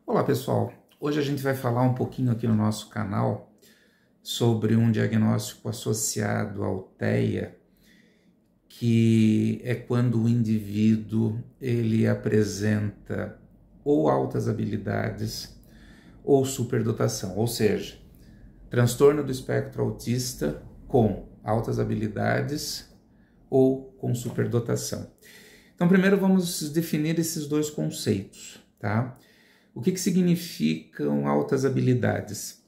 Olá pessoal, hoje a gente vai falar um pouquinho aqui no nosso canal sobre um diagnóstico associado ao TEA, que é quando o indivíduo ele apresenta ou altas habilidades ou superdotação, ou seja, transtorno do espectro autista com altas habilidades ou com superdotação. Então primeiro vamos definir esses dois conceitos, tá? O que significam altas habilidades?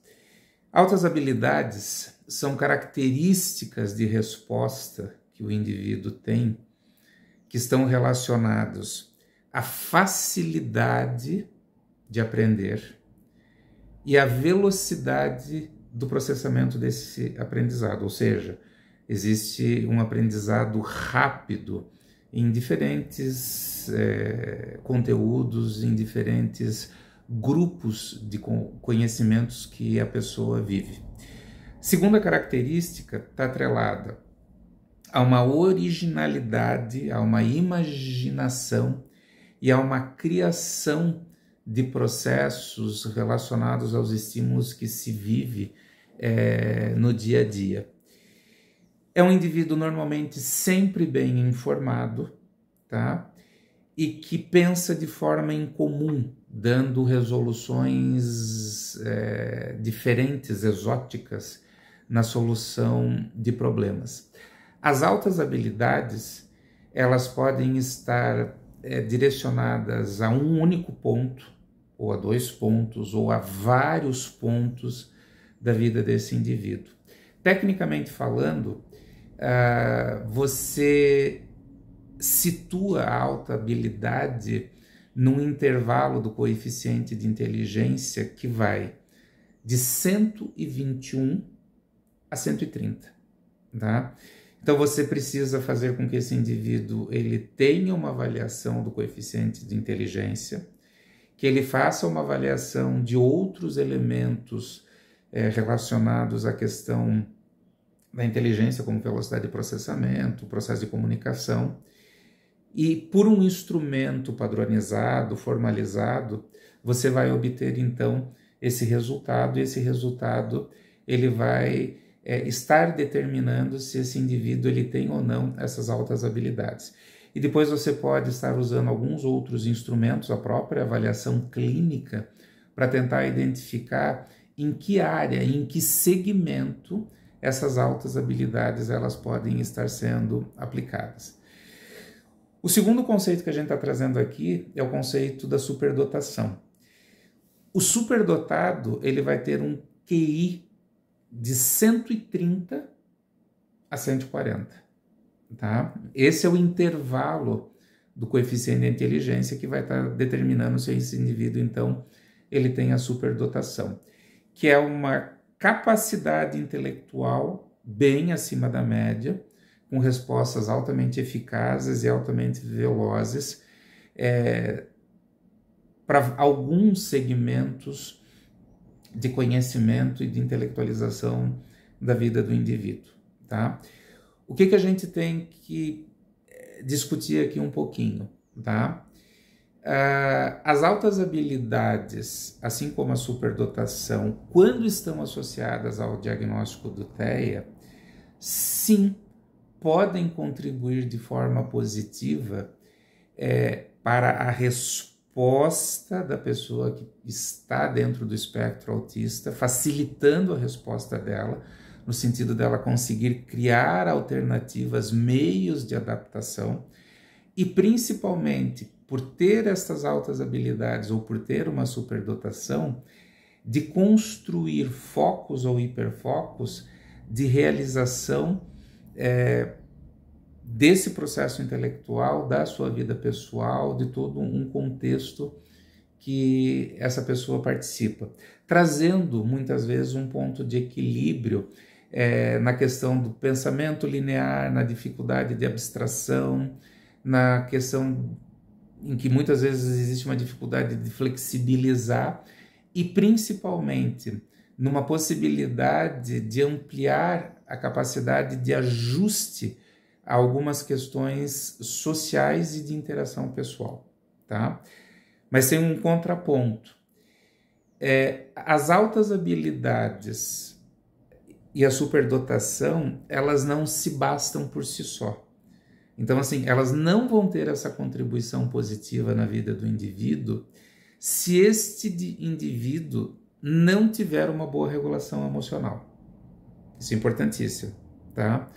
Altas habilidades são características de resposta que o indivíduo tem que estão relacionados à facilidade de aprender e à velocidade do processamento desse aprendizado, ou seja, existe um aprendizado rápido em diferentes conteúdos, em diferentes grupos de conhecimentos que a pessoa vive. Segunda característica está atrelada a uma originalidade, a uma imaginação e a uma criação de processos relacionados aos estímulos que se vive no dia a dia. É um indivíduo normalmente sempre bem informado, tá? E que pensa de forma em comum, dando resoluções diferentes, exóticas, na solução de problemas. As altas habilidades, elas podem estar direcionadas a um único ponto, ou a dois pontos, ou a vários pontos da vida desse indivíduo. Tecnicamente falando, você situa a alta habilidade num intervalo do coeficiente de inteligência que vai de 121 a 130, tá? Então você precisa fazer com que esse indivíduo ele tenha uma avaliação do coeficiente de inteligência, que ele faça uma avaliação de outros elementos relacionados à questão da inteligência, como velocidade de processamento, processo de comunicação, e por um instrumento padronizado, formalizado, você vai obter então esse resultado, e esse resultado ele vai estar determinando se esse indivíduo ele tem ou não essas altas habilidades. E depois você pode estar usando alguns outros instrumentos, a própria avaliação clínica, para tentar identificar em que área, em que segmento essas altas habilidades elas podem estar sendo aplicadas. O segundo conceito que a gente está trazendo aqui é o conceito da superdotação. O superdotado ele vai ter um QI de 130 a 140. Tá? Esse é o intervalo do coeficiente de inteligência que vai estar determinando se esse indivíduo, então, ele tem a superdotação, que é uma capacidade intelectual bem acima da média, com respostas altamente eficazes e altamente velozes para alguns segmentos de conhecimento e de intelectualização da vida do indivíduo. Tá? O que a gente tem que discutir aqui um pouquinho? Tá? As altas habilidades, assim como a superdotação, quando estão associadas ao diagnóstico do TEA, sim, podem contribuir de forma positiva para a resposta da pessoa que está dentro do espectro autista, facilitando a resposta dela, no sentido dela conseguir criar alternativas, meios de adaptação, e principalmente por ter estas altas habilidades ou por ter uma superdotação, de construir focos ou hiperfocos de realização desse processo intelectual, da sua vida pessoal, de todo um contexto que essa pessoa participa, trazendo muitas vezes um ponto de equilíbrio na questão do pensamento linear, na dificuldade de abstração, na questão em que muitas vezes existe uma dificuldade de flexibilizar e principalmente numa possibilidade de ampliar a capacidade de ajuste a algumas questões sociais e de interação pessoal, tá? Mas tem um contraponto. As altas habilidades e a superdotação, elas não se bastam por si só. Então, assim, elas não vão ter essa contribuição positiva na vida do indivíduo se este indivíduo não tiver uma boa regulação emocional. Isso é importantíssimo, tá?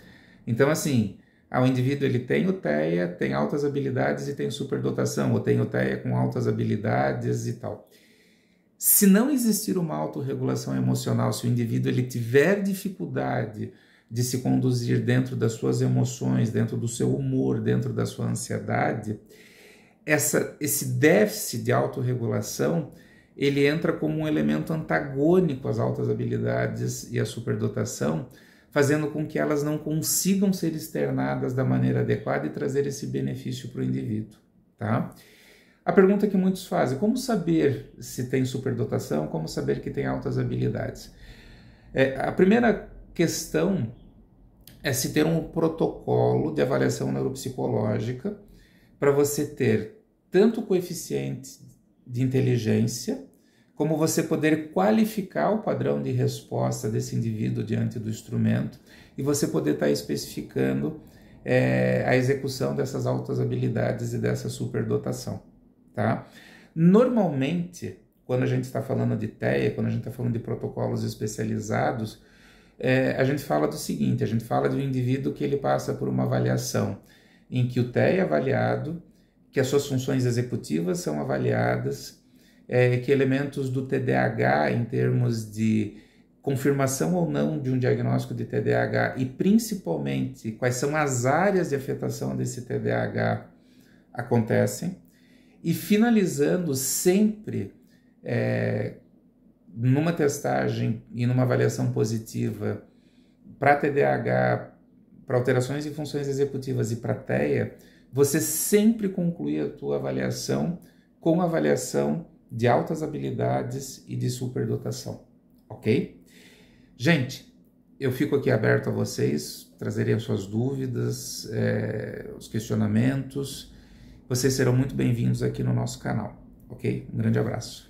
Então, assim, o indivíduo ele tem o TEA, tem altas habilidades e tem superdotação, ou tem o TEA com altas habilidades e tal. Se não existir uma autorregulação emocional, se o indivíduo ele tiver dificuldade de se conduzir dentro das suas emoções, dentro do seu humor, dentro da sua ansiedade, esse déficit de autorregulação, ele entra como um elemento antagônico às altas habilidades e à superdotação, fazendo com que elas não consigam ser externadas da maneira adequada e trazer esse benefício para o indivíduo, tá? A pergunta que muitos fazem, como saber se tem superdotação, como saber que tem altas habilidades? A primeira questão é se ter um protocolo de avaliação neuropsicológica para você ter tanto o coeficiente de inteligência, como você poder qualificar o padrão de resposta desse indivíduo diante do instrumento e você poder estar especificando a execução dessas altas habilidades e dessa superdotação. Tá? Normalmente, quando a gente está falando de TEA, quando a gente está falando de protocolos especializados, a gente fala do seguinte, a gente fala de um indivíduo que ele passa por uma avaliação em que o TEA é avaliado, que as suas funções executivas são avaliadas, que elementos do TDAH em termos de confirmação ou não de um diagnóstico de TDAH e principalmente quais são as áreas de afetação desse TDAH acontecem. E finalizando sempre numa testagem e numa avaliação positiva para TDAH, para alterações em funções executivas e para TEA, você sempre conclui a tua avaliação com avaliação de altas habilidades e de superdotação, ok? Gente, eu fico aqui aberto a vocês, trazerei as suas dúvidas, os questionamentos. Vocês serão muito bem-vindos aqui no nosso canal, ok? Um grande abraço.